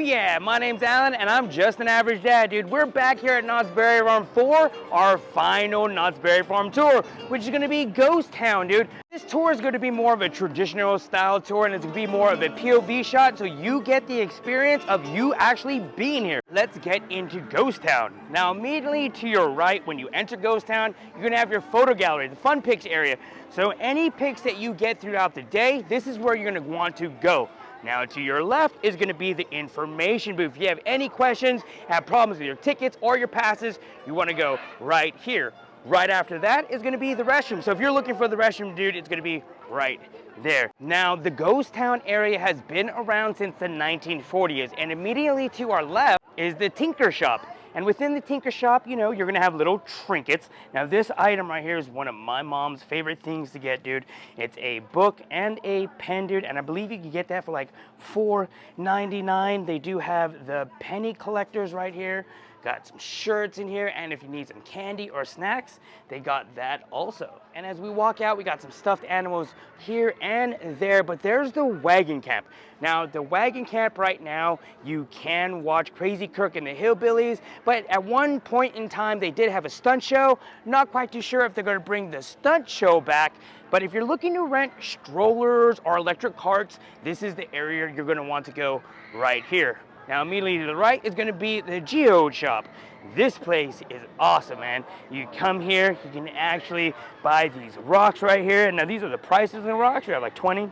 yeah, my name's Alan and I'm just an average dad, dude. We're back here at Knott's Berry Farm for our final Knott's Berry Farm tour, which is gonna be Ghost Town, dude. This tour is gonna be more of a traditional style tour and it's gonna be more of a POV shot so you get the experience of you actually being here. Let's get into Ghost Town. Now, immediately to your right, when you enter Ghost Town, you're gonna have your photo gallery, the fun pics area. So any pics that you get throughout the day, this is where you're gonna want to go. Now to your left is gonna be the information booth. If you have any questions, have problems with your tickets or your passes, you wanna go right here. Right after that is gonna be the restroom. So if you're looking for the restroom, dude, it's gonna be right there. Now, the Ghost Town area has been around since the 1940s, and immediately to our left is the Tinker Shop. And within the Tinker Shop, you know, you're gonna have little trinkets. Now this item right here is one of my mom's favorite things to get, dude. It's a book and a pen, dude, and I believe you can get that for like $4.99. They do have the penny collectors right here. Got some shirts in here, and if you need some candy or snacks, they got that also. And as we walk out, we got some stuffed animals here and there, but there's the wagon camp. Now, the wagon camp right now, you can watch Crazy Kirk and the Hillbillies, but at one point in time, they did have a stunt show. Not quite too sure if they're gonna bring the stunt show back, but if you're looking to rent strollers or electric carts, this is the area you're gonna want to go right here. Now, immediately to the right is going to be the geode shop. This place is awesome, man. You come here, you can actually buy these rocks right here. Now, these are the prices of the rocks. You have like 20,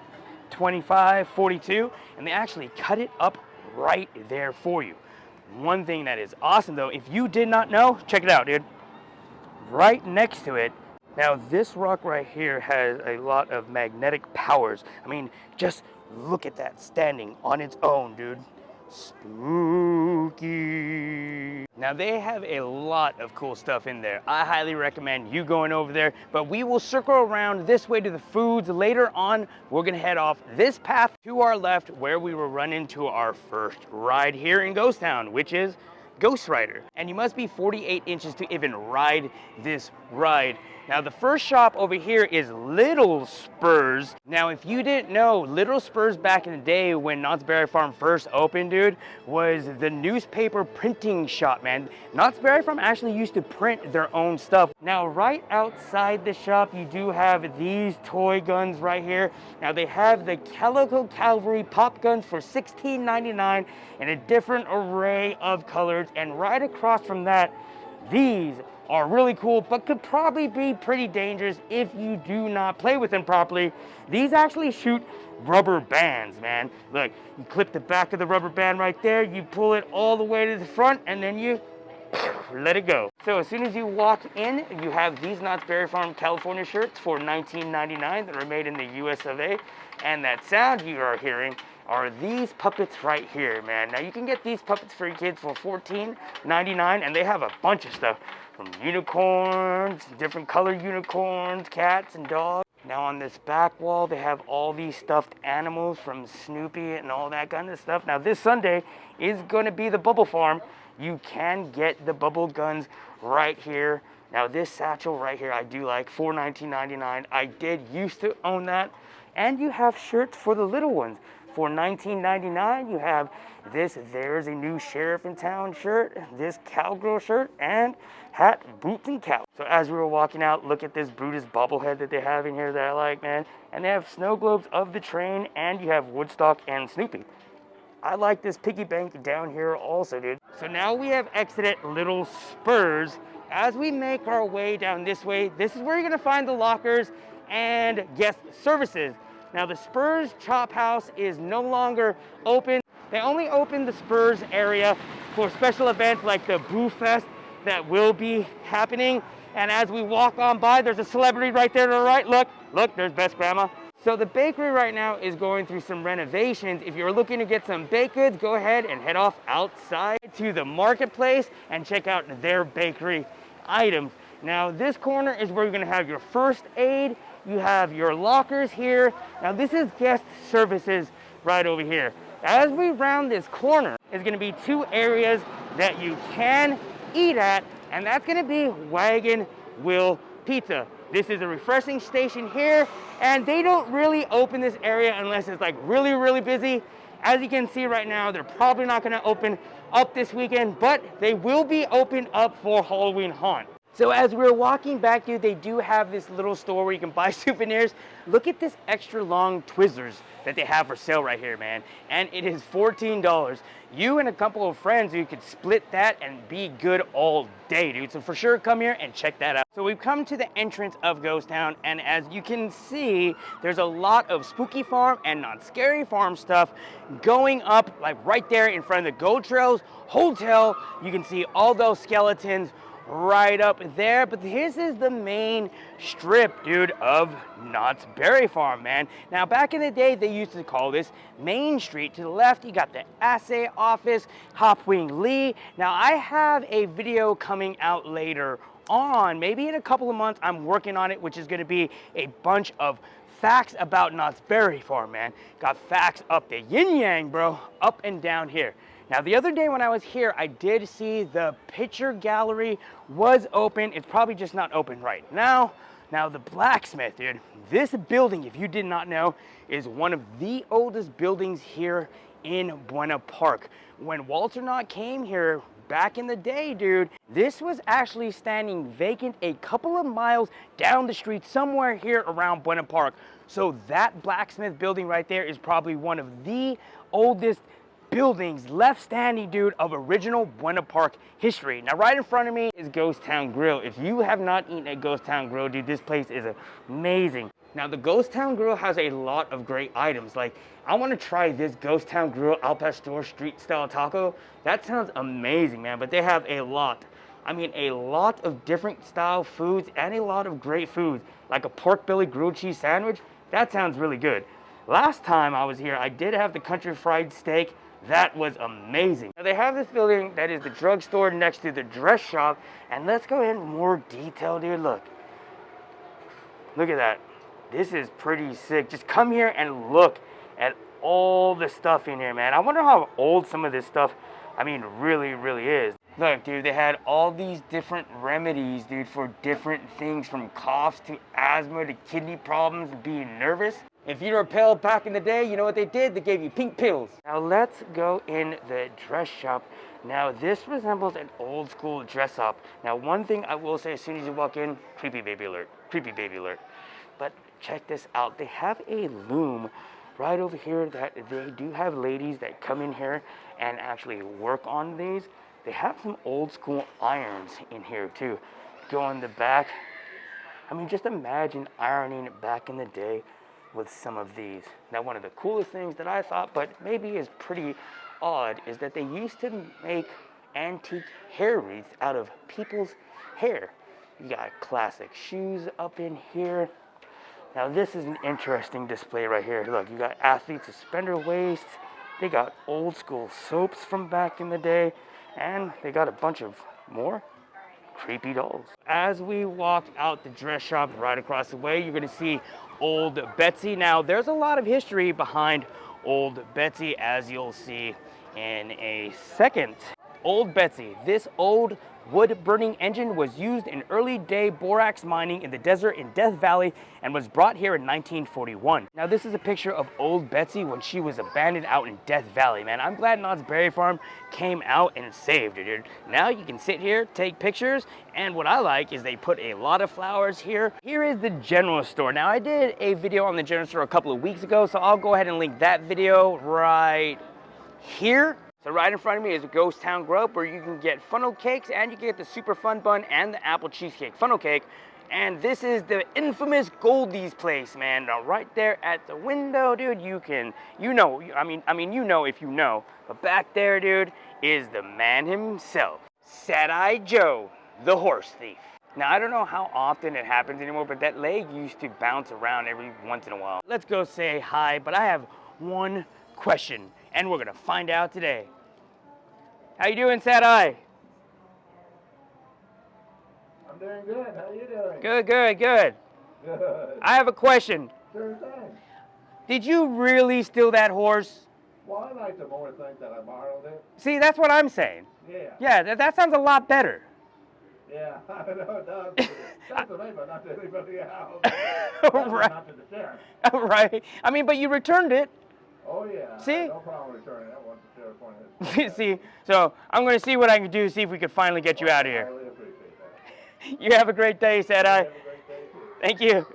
25, 42, and they actually cut it up right there for you. One thing that is awesome, though, if you did not know, check it out, dude. Right next to it, now this rock right here has a lot of magnetic powers. I mean, just look at that standing on its own, dude. Spooky. Now they have a lot of cool stuff in there. I highly recommend you going over there, but we will circle around this way to the foods. Later on, we're gonna head off this path to our left where we will run into our first ride here in Ghost Town, which is Ghost Rider. And you must be 48 inches to even ride this ride. Now the first shop over here is Little Spurs. Now if you didn't know, Little Spurs back in the day when Knott's Berry Farm first opened, dude, was the newspaper printing shop, man. Knott's Berry Farm actually used to print their own stuff. Now right outside the shop, you do have these toy guns right here. Now they have the Calico Cavalry pop guns for $16.99 in a different array of colors. And right across from that, these are really cool, but could probably be pretty dangerous if you do not play with them properly. These actually shoot rubber bands, man. Look, you clip the back of the rubber band right there, you pull it all the way to the front, and then you let it go. So as soon as you walk in, you have these Knott's Berry Farm California shirts for $19.99 that are made in the US of A. And that sound you are hearing are these puppets right here, man. Now you can get these puppets for your kids for $14.99, and they have a bunch of stuff from unicorns, different color unicorns, cats and dogs. Now on this back wall, they have all these stuffed animals from Snoopy and all that kind of stuff. Now this Sunday is going to be the Bubble Farm. You can get the bubble guns right here. Now this satchel right here, I do like for $19.99. I did used to own that. And you have shirts for the little ones. For $19.99, you have this There's a New Sheriff in Town shirt, this Cowgirl shirt, and hat, boots, and cow. So as we were walking out, look at this Brutus bobblehead that they have in here that I like, man. And they have snow globes of the train, and you have Woodstock and Snoopy. I like this piggy bank down here also, dude. So now we have exited Little Spurs. As we make our way down this way, this is where you're gonna find the lockers and guest services. Now the Spurs Chop House is no longer open. They only open the Spurs area for special events like the Boo Fest that will be happening. And as we walk on by, there's a celebrity right there to the right. Look, there's Best Grandma. So the bakery right now is going through some renovations. If you're looking to get some baked goods, go ahead and head off outside to the marketplace and check out their bakery items. Now this corner is where you're gonna have your first aid. You have your lockers here. Now this is guest services right over here. As we round this corner, is gonna be two areas that you can eat at, and that's gonna be Wagon Wheel Pizza. This is a refreshing station here, and they don't really open this area unless it's like really, really busy. As you can see right now, they're probably not going to open up this weekend, but they will be open up for Halloween Haunt. So as we're walking back, dude, they do have this little store where you can buy souvenirs. Look at this extra long Twizzlers that they have for sale right here, man. And it is $14. You and a couple of friends, you could split that and be good all day, dude. So for sure, come here and check that out. So we've come to the entrance of Ghost Town, and as you can see, there's a lot of Spooky Farm and Not Scary Farm stuff going up, like right there in front of the Go Trails Hotel. You can see all those skeletons right up there, but this is the main strip, dude, of Knott's Berry Farm, man. Now, back in the day, they used to call this Main Street. To the left, you got the assay office, Hopwing Lee. Now, I have a video coming out later on, maybe in a couple of months. I'm working on it, which is going to be a bunch of facts about Knott's Berry Farm, man. Got facts up the yin-yang, bro, up and down here. Now, the other day when I was here, I did see the picture gallery was open. It's probably just not open right now. Now, the blacksmith, dude, this building, if you did not know, is one of the oldest buildings here in Buena Park. When Walter Knott came here back in the day, dude, this was actually standing vacant a couple of miles down the street somewhere here around Buena Park. So that blacksmith building right there is probably one of the oldest buildings left standing, dude, of original Buena Park history. Now, right in front of me is Ghost Town Grill. If you have not eaten at Ghost Town Grill, dude, this place is amazing. Now, the Ghost Town Grill has a lot of great items. Like, I want to try this Ghost Town Grill Al Pastor street style taco. That sounds amazing, man, but they have a lot. I mean, a lot of different style foods and a lot of great foods, like a pork belly grilled cheese sandwich. That sounds really good. Last time I was here, I did have the country fried steak. That was amazing. Now, they have this building that is the drugstore next to the dress shop. And let's go in more detail, dude. Look. Look at that. This is pretty sick. Just come here and look at all the stuff in here, man. I wonder how old some of this stuff, I mean, really, really is. Look, dude, they had all these different remedies, dude, for different things, from coughs to asthma to kidney problems and being nervous. If you were pale back in the day, you know what they did? They gave you pink pills. Now let's go in the dress shop. Now this resembles an old school dress up. Now one thing I will say as soon as you walk in, creepy baby alert, creepy baby alert. But check this out. They have a loom right over here that they do have ladies that come in here and actually work on these. They have some old school irons in here too. Go on the back. I mean, just imagine ironing back in the day with some of these. Now, one of the coolest things that I thought, but maybe is pretty odd, is that they used to make antique hair wreaths out of people's hair. You got classic shoes up in here. Now, this is an interesting display right here. Look, you got athlete suspender waists. They got old school soaps from back in the day, and they got a bunch of more creepy dolls. As we walk out the dress shop right across the way, you're gonna see Old Betsy. Now, there's a lot of history behind Old Betsy, as you'll see in a second. Old Betsy, this old wood-burning engine was used in early-day borax mining in the desert in Death Valley and was brought here in 1941. Now, this is a picture of Old Betsy when she was abandoned out in Death Valley, man. I'm glad Knott's Berry Farm came out and saved it, dude. Now you can sit here, take pictures, and what I like is they put a lot of flowers here. Here is the general store. Now, I did a video on the general store a couple of weeks ago, so I'll go ahead and link that video right here. So right in front of me is a Ghost Town Grill where you can get funnel cakes and you can get the super fun bun and the apple cheesecake funnel cake. And this is the infamous Goldie's place, man. Now right there at the window, dude, you can, you know if you know. But back there, dude, is the man himself, Sad-Eye Joe, the horse thief. Now, I don't know how often it happens anymore, but that leg used to bounce around every once in a while. Let's go say hi, but I have one question, and we're gonna find out today. How you doing, Sad-Eye? I'm doing good. How you doing? Good, good, good. Good. I have a question. Sure thing. Did you really steal that horse? Well, I like to more think that I borrowed it. See, that's what I'm saying. Yeah. Yeah, that sounds a lot better. Yeah, I know it does. That's to me, but not to anybody else. Right. Not to the sheriff. Right. I mean, but you returned it. Oh, yeah. See? No problem returning that once the sheriff pointed it. See, so I'm going to see what I can do, see if we can finally get you out of I here. really appreciate that. You have a great day, said I. Have a great day, too. Thank you.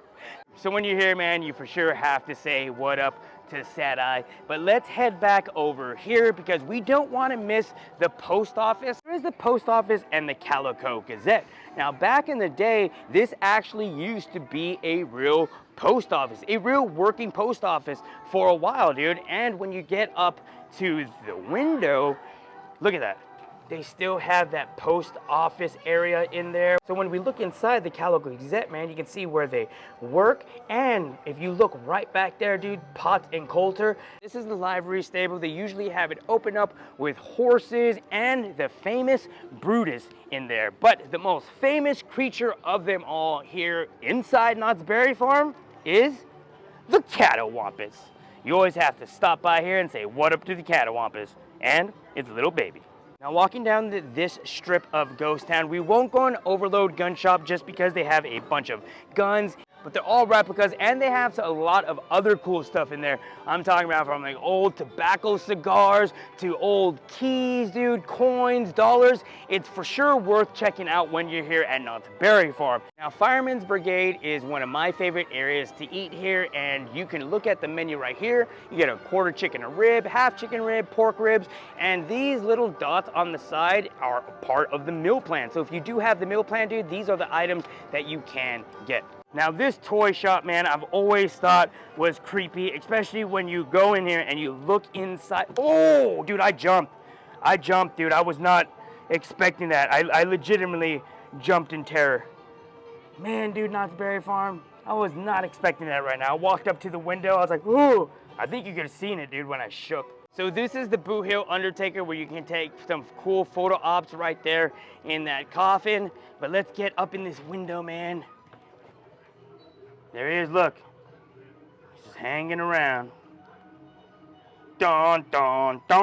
So when you're here, man, you for sure have to say what up to Sad Eye. But let's head back over here because we don't want to miss the post office. There is the post office and the Calico Gazette. Now, back in the day, this actually used to be a real post office, a real working post office for a while, dude. And when you get up to the window, look at that. They still have that post office area in there. So when we look inside the Calico Gazette, man, you can see where they work. And if you look right back there, dude, Potts and Coulter, this is the livery stable. They usually have it open up with horses and the famous Brutus in there. But the most famous creature of them all here inside Knott's Berry Farm is the Catawampus. You always have to stop by here and say, what up to the Catawampus? And it's a little baby. Now, walking down this strip of Ghost Town, we won't go in Overload Gun Shop just because they have a bunch of guns, but they're all replicas and they have a lot of other cool stuff in there. I'm talking about from like old tobacco cigars to old keys, dude, coins, dollars. It's for sure worth checking out when you're here at Knott's Berry Farm. Now, Fireman's Brigade is one of my favorite areas to eat here, and you can look at the menu right here. You get a quarter chicken a rib, half chicken rib, pork ribs, and these little dots on the side are a part of the meal plan. So if you do have the meal plan, dude, these are the items that you can get. Now, this toy shop, man, I've always thought was creepy, especially when you go in here and you look inside. Oh, dude, I jumped, dude. I was not expecting that. I legitimately jumped in terror. Man, dude, Knott's Berry Farm, I was not expecting that right now. I walked up to the window. I was like, ooh, I think you could have seen it, dude, when I shook. So this is the Boo Hill Undertaker where you can take some cool photo ops right there in that coffin. But let's get up in this window, man. There he is, look. He's just hanging around. Dun, dun, dun.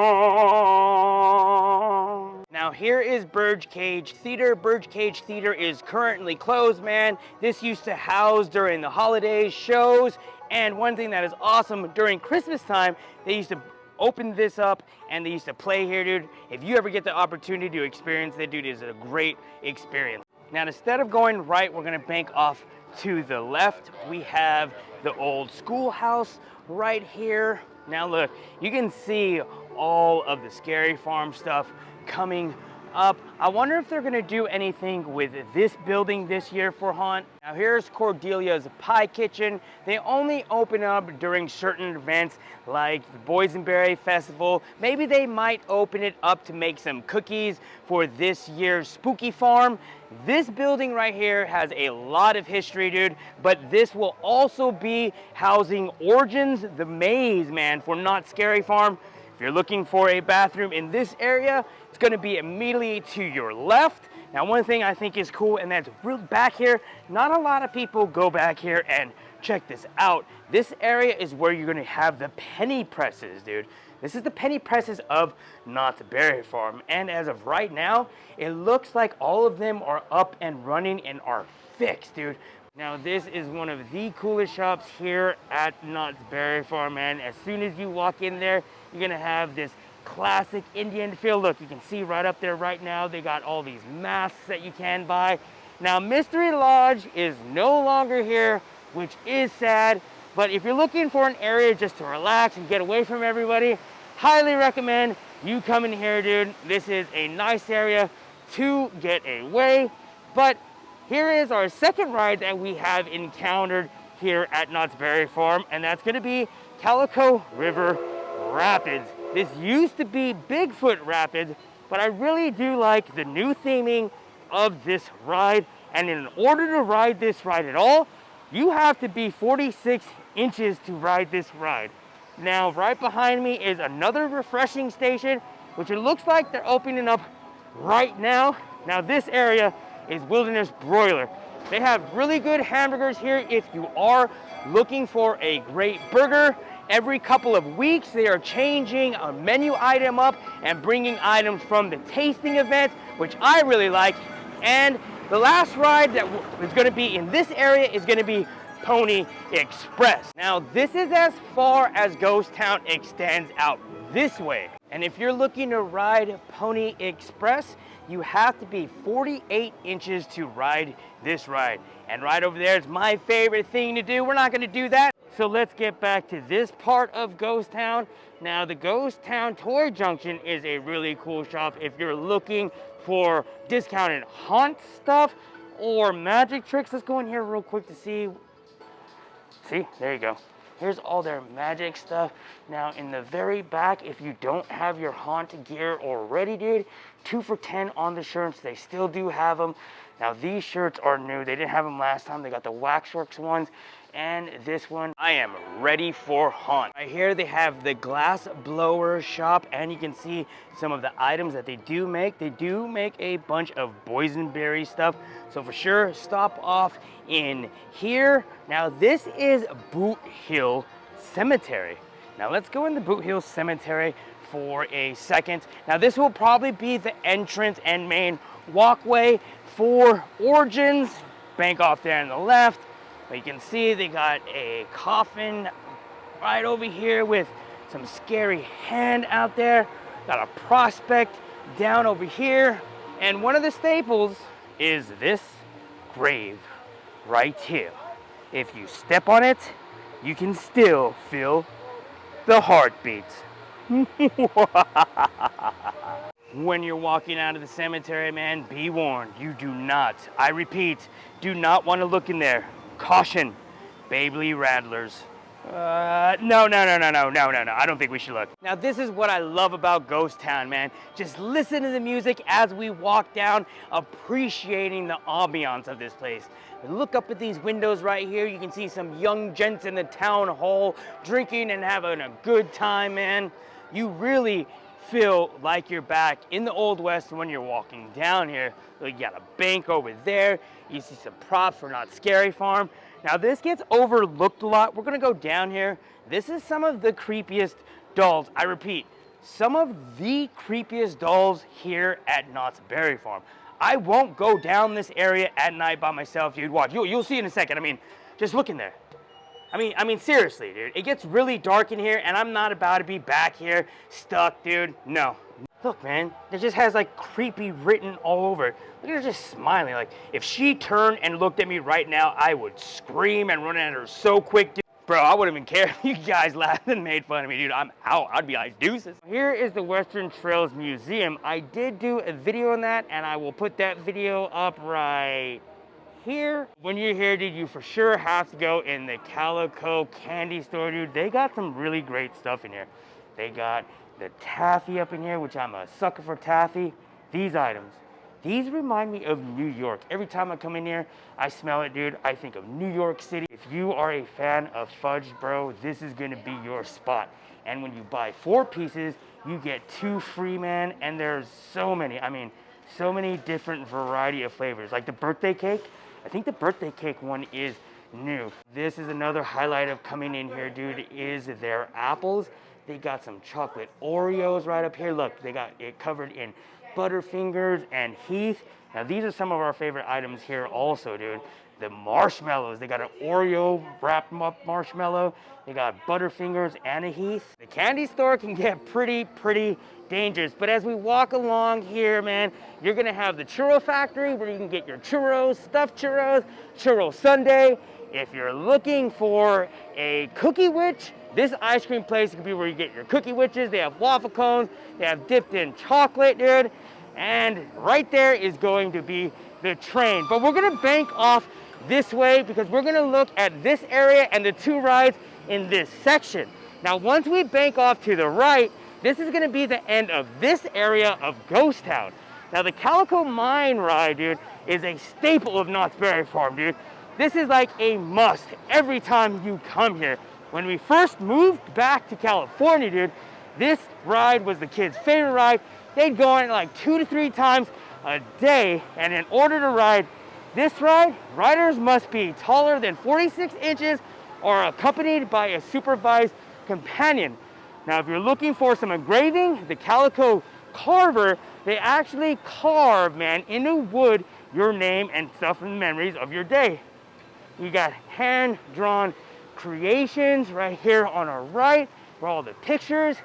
Now here is Birdcage Theater. Birdcage Theater is currently closed, man. This used to house during the holidays, shows, and one thing that is awesome, during Christmas time, they used to open this up and they used to play here, dude. If you ever get the opportunity to experience that, dude, it's a great experience. Now, instead of going right, we're gonna bank off to the left. We have the old schoolhouse right here. Now look, you can see all of the Scary Farm stuff coming up. I wonder if they're gonna do anything with this building this year for Haunt. Now here's Cordelia's Pie Kitchen. They only open up during certain events like the Boysenberry Festival. Maybe they might open it up to make some cookies for this year's Spooky Farm. This building right here has a lot of history, dude, but this will also be housing Origins the Maze, man, for Knott's Scary Farm. If you're looking for a bathroom in this area, it's gonna be immediately to your left. Now, one thing I think is cool, and that's real back here, not a lot of people go back here and check this out. This area is where you're gonna have the penny presses, dude. This is the penny presses of Knott's Berry Farm, and as of right now, it looks like all of them are up and running and are fixed, dude. Now, this is one of the coolest shops here at Knott's Berry Farm, man. As soon as you walk in there, you're gonna have this classic Indian feel. Look, you can see right up there right now, they got all these masks that you can buy. Now, Mystery Lodge is no longer here, which is sad, but if you're looking for an area just to relax and get away from everybody, highly recommend you come in here, dude. This is a nice area to get away. But here is our second ride that we have encountered here at Knott's Berry Farm, and that's gonna be Calico River Rapids. This used to be Bigfoot Rapids, but I really do like the new theming of this ride. And in order to ride this ride at all, you have to be 46 inches to ride this ride. Now, right behind me is another refreshing station, which it looks like they're opening up right now. Now, this area is Wilderness Broiler. They have really good hamburgers here if you are looking for a great burger. Every couple of weeks, they are changing a menu item up and bringing items from the tasting event, which I really like. And the last ride that is going to be in this area is going to be Pony Express. Now, this is as far as Ghost Town extends out this way. And if you're looking to ride Pony Express, you have to be 48 inches to ride this ride. And right over there is my favorite thing to do. We're not gonna do that. So let's get back to this part of Ghost Town. Now, the Ghost Town Toy Junction is a really cool shop if you're looking for discounted haunt stuff or magic tricks. Let's go in here real quick to see. See, there you go. Here's all their magic stuff. Now, in the very back, if you don't have your haunt gear already, dude, 2 for $10 on the shirts. They still do have them. Now, these shirts are new. They didn't have them last time. They got the Waxworks ones and this one. I am ready for haunt. Right here, they have the glass blower shop, and you can see some of the items that they do make. They do make a bunch of boysenberry stuff. So for sure, stop off in here. Now, this is Boot Hill Cemetery. Now, let's go in the Boot Hill Cemetery for a second. Now, this will probably be the entrance and main walkway for Origins. Bank off there on the left. But you can see they got a coffin right over here with some scary hand out there. Got a prospect down over here. And one of the staples is this grave right here. If you step on it, you can still feel the heartbeat. When you're walking out of the cemetery, man, be warned. You do not, I repeat, do not want to look in there. Caution, Babley Rattlers. No. I don't think we should look. Now, this is what I love about Ghost Town, man. Just listen to the music as we walk down, appreciating the ambiance of this place. Look up at these windows right here. You can see some young gents in the town hall drinking and having a good time, man. You really feel like you're back in the Old West when you're walking down here. You got a bank over there. You see some props for Knott's Scary Farm. Now, this gets overlooked a lot. We're gonna go down here. This is some of the creepiest dolls. I repeat, some of the creepiest dolls here at Knott's Berry Farm. I won't go down this area at night by myself, dude. Watch, you'll see in a second. I mean, just look in there. I mean, seriously, dude. It gets really dark in here, and I'm not about to be back here stuck, dude. No. Look, man, it just has like creepy written all over it. Look at her just smiling. Like, if she turned and looked at me right now, I would scream and run at her so quick, dude. Bro, I wouldn't even care if you guys laughed and made fun of me, dude. I'm out. I'd be like, deuces. Here is the Western Trails Museum. I did do a video on that, and I will put that video up right here. When you're here, dude, you for sure have to go in the Calico candy store, dude. They got some really great stuff in here. They got the taffy up in here, which I'm a sucker for taffy. These items, these remind me of New York. Every time I come in here, I smell it, dude. I think of New York City. If you are a fan of fudge, bro, this is gonna be your spot. And when you buy 4 pieces, you get 2 free, man. And there's so many, I mean, so many different variety of flavors. Like the birthday cake, I think the birthday cake one is new. This is another highlight of coming in here, dude, is their apples. They got some chocolate Oreos right up here. Look, they got it covered in Butterfingers and Heath. Now, these are some of our favorite items here also, dude. The marshmallows, they got an Oreo wrapped up marshmallow. They got Butterfingers and a Heath. The candy store can get pretty dangerous. But as we walk along here, man, you're gonna have the churro factory where you can get your churros, stuffed churros, churro sundae. If you're looking for a cookie witch, this ice cream place could be where you get your cookie witches. They have waffle cones. They have dipped in chocolate, dude. And right there is going to be the train. But we're gonna bank off this way because we're gonna look at this area and the 2 rides in this section. Now, once we bank off to the right, this is gonna be the end of this area of Ghost Town. Now, the Calico Mine ride, dude, is a staple of Knott's Berry Farm, dude. This is like a must every time you come here. When we first moved back to California, dude, this ride was the kids' favorite ride. They'd go on it like 2 to 3 times a day. And in order to ride this ride, riders must be taller than 46 inches or accompanied by a supervised companion. Now, if you're looking for some engraving, the Calico Carver, they actually carve, man, into wood your name and stuff and memories of your day. You got hand-drawn creations right here on our right for all the pictures.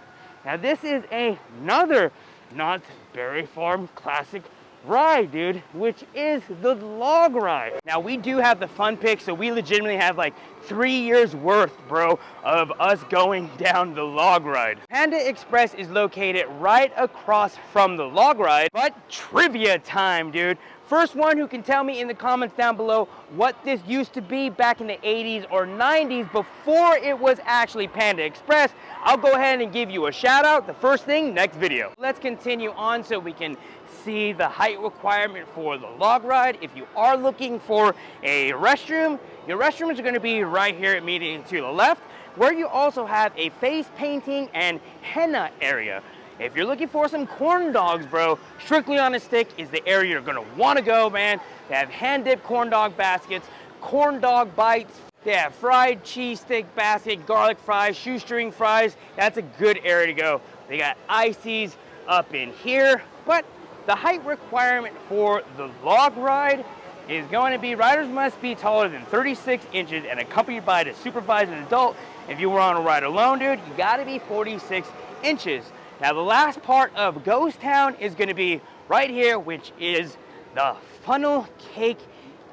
Now this is another Knott's Berry Farm classic ride, dude, which is the log ride. Now we do have the fun pick, so we legitimately have like 3 years worth, bro, of us going down the log ride. Panda Express is located right across from the log ride, but trivia time, dude. First one who can tell me in the comments down below what this used to be back in the 80s or 90s before it was actually Panda Express, I'll go ahead and give you a shout out. The first thing, next video. Let's continue on so we can see the height requirement for the log ride. If you are looking for a restroom, your restrooms are going to be right here immediately to the left, where you also have a face painting and henna area. If you're looking for some corn dogs, bro, Strictly on a Stick is the area you're gonna wanna go, man. They have hand-dipped corn dog baskets, corn dog bites, they have fried cheese stick basket, garlic fries, shoestring fries. That's a good area to go. They got ices up in here, but the height requirement for the log ride is going to be, riders must be taller than 36 inches and accompanied by a supervised adult. If you were on a ride alone, dude, you gotta be 46 inches. Now the last part of Ghost Town is gonna be right here, which is the funnel cake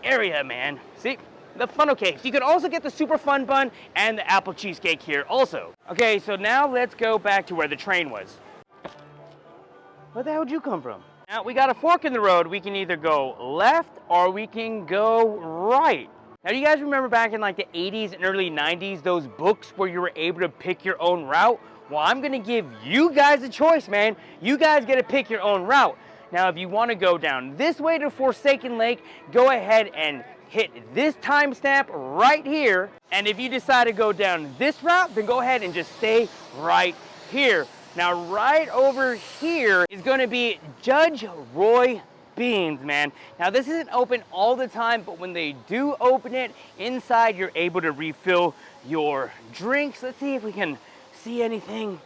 area, man. See, the funnel cakes. You can also get the super fun bun and the apple cheesecake here also. Okay, so now let's go back to where the train was. Where the hell did you come from? Now we got a fork in the road. We can either go left or we can go right. Now, do you guys remember back in like the 80s and early 90s, those books where you were able to pick your own route? Well, I'm gonna give you guys a choice, man. You guys get to pick your own route. Now, if you wanna go down this way to Forsaken Lake, go ahead and hit this timestamp right here. And if you decide to go down this route, then go ahead and just stay right here. Now, right over here is gonna be Judge Roy Beans, man. Now, this isn't open all the time, but when they do open it, inside you're able to refill your drinks. Let's see if we can see anything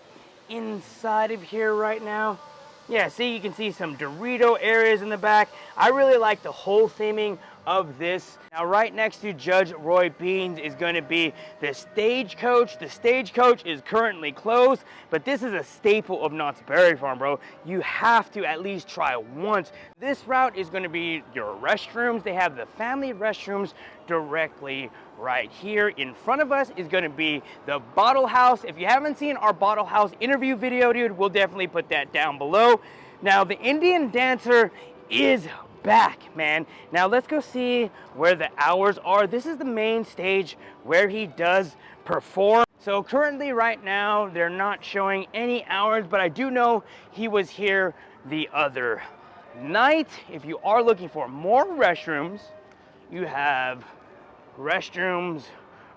inside of here right now. Yeah, see, you can see some Dorito areas in the back. I really like the whole theming of this. Now, right next to Judge Roy Beans is going to be the Stagecoach. The Stagecoach is currently closed, but this is a staple of Knott's Berry Farm, bro. You have to at least try it once. This route is going to be your restrooms. They have the family restrooms directly right here. In front of us is going to be the Bottle House. If you haven't seen our Bottle House interview video, dude, we'll definitely put that down below. Now, the Indian Dancer is back, man. Now let's go see where the hours are. This is the main stage where he does perform. So currently right now they're not showing any hours, but I do know he was here the other night. If you are looking for more restrooms, you have restrooms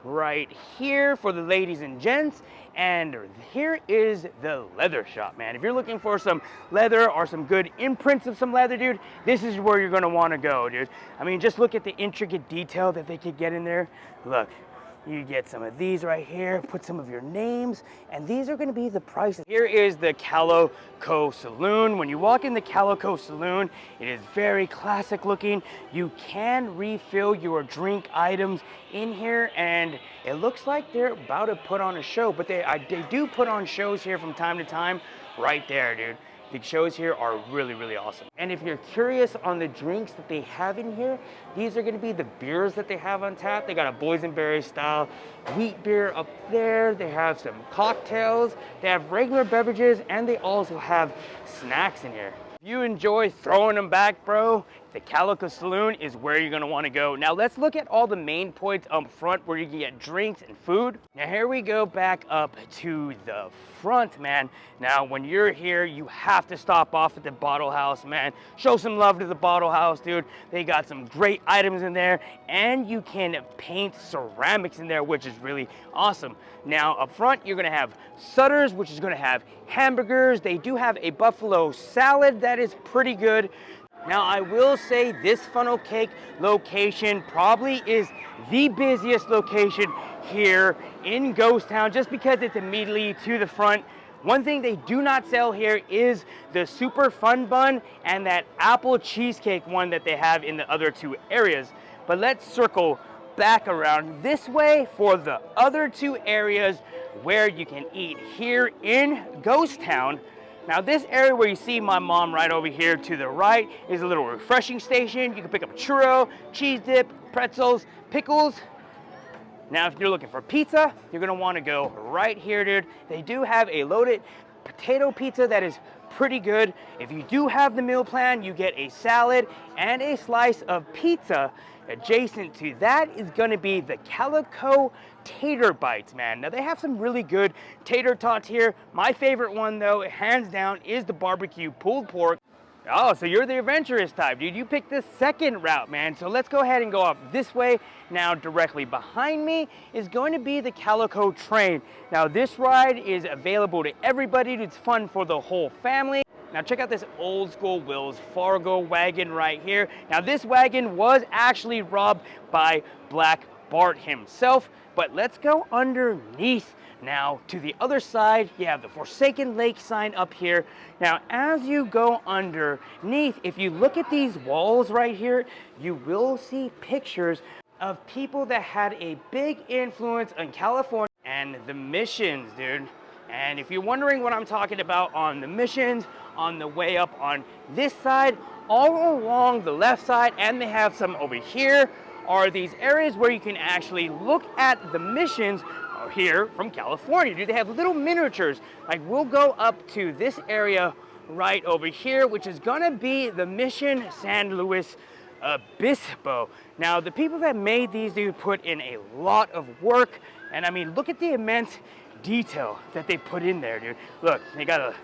right here for the ladies and gents, and here is the leather shop, man. If you're looking for some leather or some good imprints of some leather, dude, this is where you're gonna wanna go, dude. I mean, just look at the intricate detail that they could get in there. Look, you get some of these right here, put some of your names, and these are gonna be the prices. Here is the Calico Saloon. When you walk in the Calico Saloon, it is very classic looking. You can refill your drink items in here, and it looks like they're about to put on a show, but they do put on shows here from time to time right there, dude. The shows here are really, really awesome. And if you're curious on the drinks that they have in here, these are gonna be the beers that they have on tap. They got a boysenberry style wheat beer up there. They have some cocktails. They have regular beverages, and they also have snacks in here. If you enjoy throwing them back, bro, the Calico Saloon is where you're gonna wanna go. Now let's look at all the main points up front where you can get drinks and food. Now here we go back up to the front, man. Now when you're here, you have to stop off at the Bottle House, man. Show some love to the Bottle House, dude. They got some great items in there, and you can paint ceramics in there, which is really awesome. Now up front, you're gonna have Sutter's, which is gonna have hamburgers. They do have a buffalo salad that is pretty good. Now, I will say this funnel cake location probably is the busiest location here in Ghost Town, just because it's immediately to the front. One thing they do not sell here is the super fun bun and that apple cheesecake one that they have in the other two areas. But let's circle back around this way for the other two areas where you can eat here in Ghost Town. Now this area where you see my mom right over here to the right is a little refreshing station. You can pick up a churro, cheese dip, pretzels, pickles. Now if you're looking for pizza, you're gonna wanna go right here, dude. They do have a loaded potato pizza that is pretty good. If you do have the meal plan, you get a salad and a slice of pizza. Adjacent to that is gonna be the Calico tater bites, man. Now they have some really good tater tots here. My favorite one though, hands down, is the barbecue pulled pork. Oh, so you're the adventurous type, dude. You picked the second route, man. So let's go ahead and go off this way. Now, directly behind me is going to be the Calico train. Now, this ride is available to everybody. It's fun for the whole family. Now, check out this old school Wells Fargo wagon right here. Now, this wagon was actually robbed by Black Bart himself, but let's go underneath. Now, to the other side, you have the Forsaken Lake sign up here. Now, as you go underneath, if you look at these walls right here, you will see pictures of people that had a big influence on California and the missions, dude. And if you're wondering what I'm talking about on the missions, on the way up on this side, all along the left side, and they have some over here, are these areas where you can actually look at the missions here from California. Dude, they have little miniatures. Like, we'll go up to this area right over here, which is gonna be the Mission San Luis Obispo. Now, the people that made these, dude, put in a lot of work, and I mean, look at the immense detail that they put in there, dude. Look, they got a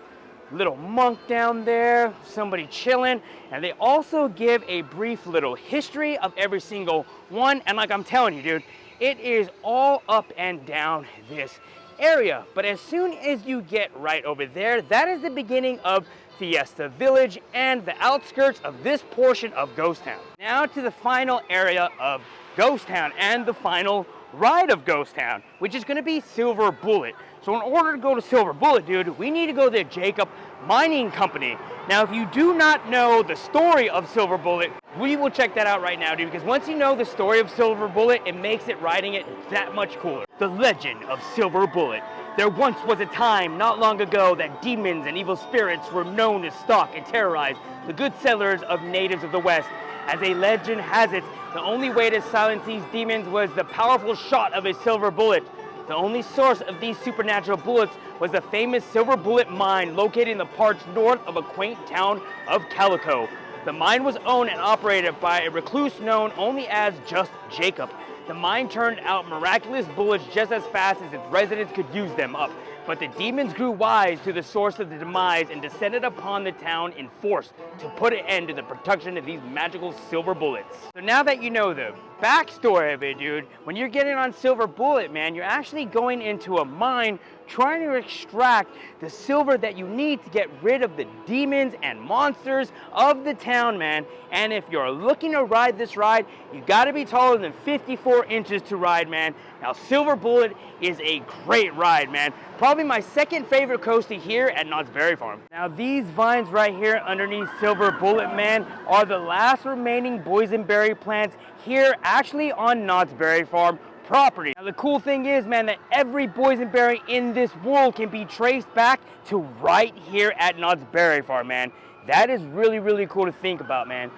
little monk down there, somebody chilling, and they also give a brief little history of every single one. And like I'm telling you, dude, it is all up and down this area. But as soon as you get right over there, that is the beginning of Fiesta Village and the outskirts of this portion of Ghost Town. Now to the final area of Ghost Town and the final ride of Ghost Town, which is gonna be Silver Bullet. So in order to go to Silver Bullet, dude, we need to go to the Jacob Mining Company. Now, if you do not know the story of Silver Bullet, we will check that out right now, dude, because once you know the story of Silver Bullet, it makes it riding it that much cooler. The legend of Silver Bullet. There once was a time not long ago that demons and evil spirits were known to stalk and terrorize the good settlers of natives of the West. As a legend has it, the only way to silence these demons was the powerful shot of a silver bullet. The only source of these supernatural bullets was the famous Silver Bullet mine located in the parts north of a quaint town of Calico. The mine was owned and operated by a recluse known only as Just Jacob. The mine turned out miraculous bullets just as fast as its residents could use them up. But the demons grew wise to the source of the demise and descended upon the town in force to put an end to the production of these magical silver bullets. So now that you know the backstory of it, dude, when you're getting on Silver Bullet, man, you're actually going into a mine trying to extract the silver that you need to get rid of the demons and monsters of the town, man. And if you're looking to ride this ride, you gotta be taller than 54 inches to ride, man. Now, Silver Bullet is a great ride, man. Probably my second favorite coaster here at Knott's Berry Farm. Now, these vines right here underneath Silver Bullet, man, are the last remaining boysenberry plants here actually on Knott's Berry Farm property. Now, the cool thing is, man, that every boysenberry in this world can be traced back to right here at Knott's Berry Farm, man. That is really, really cool to think about, man.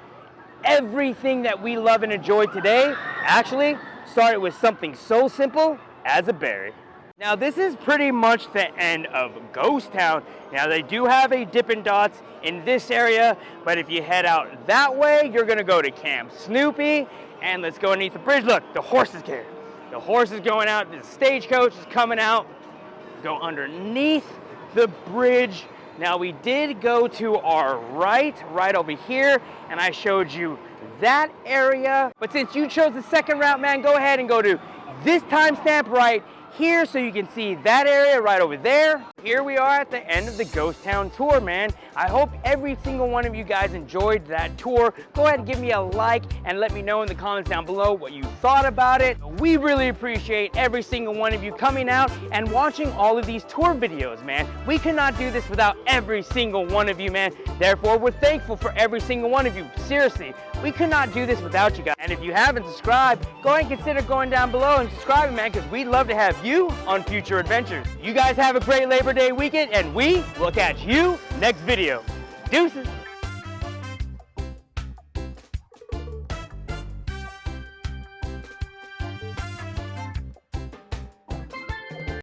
Everything that we love and enjoy today actually started with something so simple as a berry. Now, this is pretty much the end of Ghost Town. Now, they do have a Dippin' Dots in this area, but if you head out that way, you're gonna go to Camp Snoopy, and let's go underneath the bridge. Look, the horse is here. The horse is going out, the stagecoach is coming out. Go underneath the bridge. Now, we did go to our right over here, and I showed you that area. But since you chose the second route, man, go ahead and go to this timestamp right here so you can see that area right over there. Here we are at the end of the Ghost Town tour, man. I hope every single one of you guys enjoyed that tour. Go ahead and give me a like and let me know in the comments down below what you thought about it. We really appreciate every single one of you coming out and watching all of these tour videos, man. We could not do this without every single one of you, man. Therefore, we're thankful for every single one of you. Seriously, we could not do this without you guys. And if you haven't subscribed, go ahead and consider going down below and subscribing, man, because we'd love to have you on future adventures. You guys have a great Labor Day weekend, and we will catch you next video. Deuces.